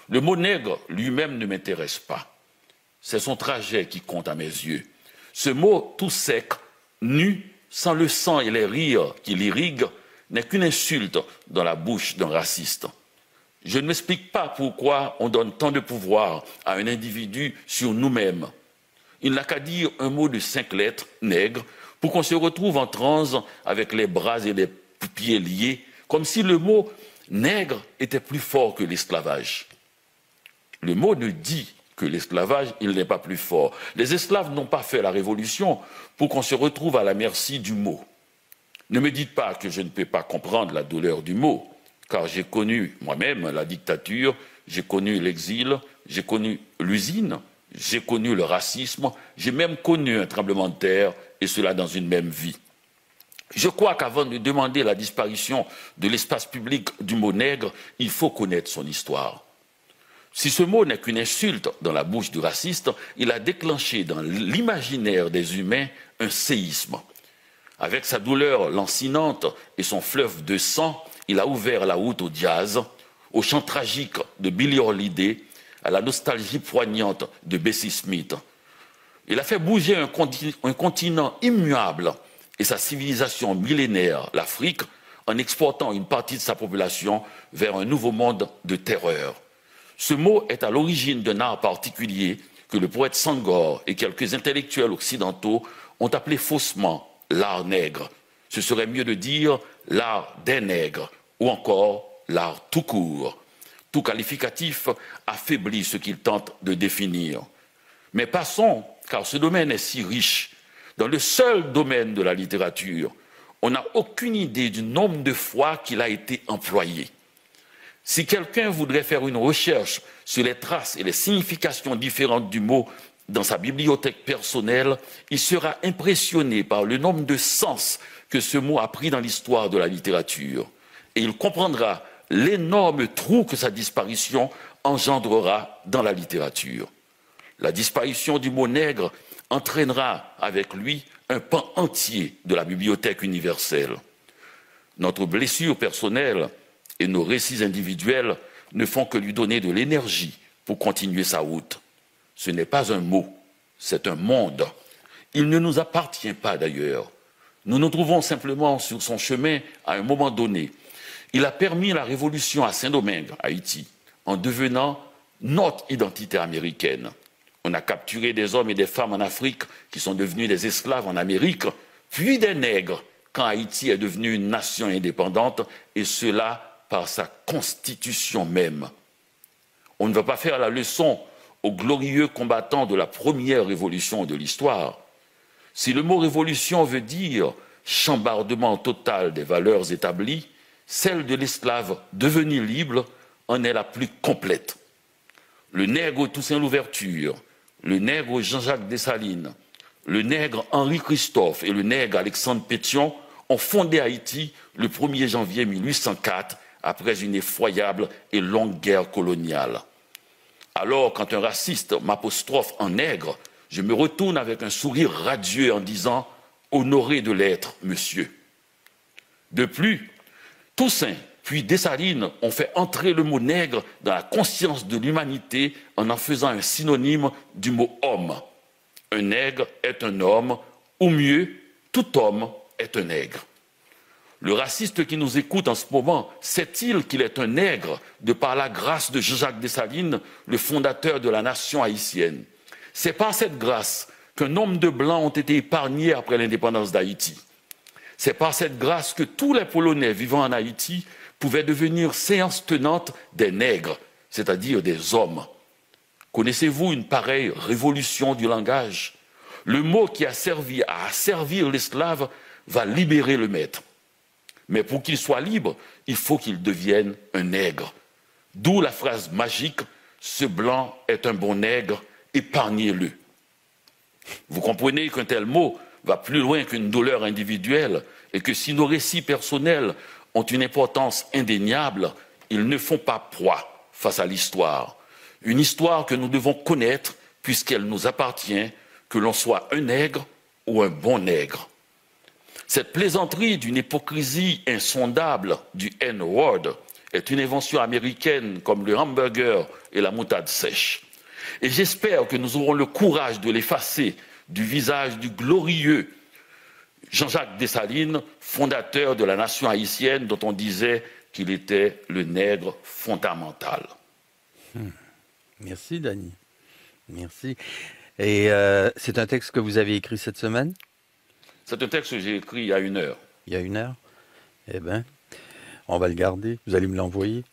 Le mot nègre lui-même ne m'intéresse pas. C'est son trajet qui compte à mes yeux. Ce mot tout sec, nu, sans le sang et les rires qui l'irriguent, n'est qu'une insulte dans la bouche d'un raciste. Je ne m'explique pas pourquoi on donne tant de pouvoir à un individu sur nous-mêmes. Il n'a qu'à dire un mot de 5 lettres, nègre, pour qu'on se retrouve en transe avec les bras et les pieds liés, comme si le mot nègre était plus fort que l'esclavage. Le mot ne dit que l'esclavage, il n'est pas plus fort. Les esclaves n'ont pas fait la révolution pour qu'on se retrouve à la merci du mot. Ne me dites pas que je ne peux pas comprendre la douleur du mot, car j'ai connu moi-même la dictature, j'ai connu l'exil, j'ai connu l'usine, j'ai connu le racisme, j'ai même connu un tremblement de terre, et cela dans une même vie. Je crois qu'avant de demander la disparition de l'espace public du mot nègre, il faut connaître son histoire. Si ce mot n'est qu'une insulte dans la bouche du raciste, il a déclenché dans l'imaginaire des humains un séisme. Avec sa douleur lancinante et son fleuve de sang, il a ouvert la route au jazz, au chant tragique de Billie Holiday, à la nostalgie poignante de Bessie Smith. Il a fait bouger un continent immuable et sa civilisation millénaire, l'Afrique, en exportant une partie de sa population vers un nouveau monde de terreur. Ce mot est à l'origine d'un art particulier que le poète Senghor et quelques intellectuels occidentaux ont appelé faussement l'art nègre. Ce serait mieux de dire l'art des nègres ou encore l'art tout court. Tout qualificatif affaiblit ce qu'il tente de définir. Mais passons, car ce domaine est si riche. Dans le seul domaine de la littérature, on n'a aucune idée du nombre de fois qu'il a été employé. Si quelqu'un voudrait faire une recherche sur les traces et les significations différentes du mot dans sa bibliothèque personnelle, il sera impressionné par le nombre de sens que ce mot a pris dans l'histoire de la littérature. Et il comprendra l'énorme trou que sa disparition engendrera dans la littérature. La disparition du mot nègre entraînera avec lui un pan entier de la bibliothèque universelle. Notre blessure personnelle et nos récits individuels ne font que lui donner de l'énergie pour continuer sa route. Ce n'est pas un mot, c'est un monde. Il ne nous appartient pas d'ailleurs. Nous nous trouvons simplement sur son chemin à un moment donné. Il a permis la révolution à Saint-Domingue, Haïti, en devenant notre identité américaine. On a capturé des hommes et des femmes en Afrique qui sont devenus des esclaves en Amérique, puis des nègres quand Haïti est devenue une nation indépendante, et cela par sa constitution même. On ne va pas faire la leçon aux glorieux combattants de la première révolution de l'histoire. Si le mot révolution veut dire chambardement total des valeurs établies, celle de l'esclave devenu libre en est la plus complète. Le nègre Toussaint Louverture, le nègre Jean-Jacques Dessalines, le nègre Henri Christophe et le nègre Alexandre Pétion ont fondé Haïti le 1er janvier 1804 après une effroyable et longue guerre coloniale. Alors, quand un raciste m'apostrophe en nègre, je me retourne avec un sourire radieux en disant « Honoré de l'être, monsieur ». De plus, Toussaint puis Dessalines ont fait entrer le mot nègre dans la conscience de l'humanité en faisant un synonyme du mot homme. Un nègre est un homme, ou mieux, tout homme est un nègre. Le raciste qui nous écoute en ce moment, sait-il qu'il est un nègre de par la grâce de Jean-Jacques Dessalines, le fondateur de la nation haïtienne? C'est par cette grâce qu'un nombre de Blancs ont été épargnés après l'indépendance d'Haïti. C'est par cette grâce que tous les Polonais vivant en Haïti pouvaient devenir séances tenantes des nègres, c'est-à-dire des hommes. Connaissez-vous une pareille révolution du langage? Le mot qui a servi à asservir l'esclave va libérer le maître. Mais pour qu'il soit libre, il faut qu'il devienne un nègre. D'où la phrase magique « Ce blanc est un bon nègre, épargnez-le ». Vous comprenez qu'un tel mot va plus loin qu'une douleur individuelle et que si nos récits personnels ont une importance indéniable, ils ne font pas proie face à l'histoire. Une histoire que nous devons connaître puisqu'elle nous appartient, que l'on soit un nègre ou un bon nègre. Cette plaisanterie d'une hypocrisie insondable du N-word est une invention américaine comme le hamburger et la moutarde sèche. Et j'espère que nous aurons le courage de l'effacer du visage du glorieux Jean-Jacques Dessalines, fondateur de la nation haïtienne dont on disait qu'il était le nègre fondamental. Merci, Dany. Merci. Et c'est un texte que vous avez écrit cette semaine? C'est un texte que j'ai écrit il y a 1 heure. Il y a 1 heure? Eh bien, on va le garder. Vous allez me l'envoyer?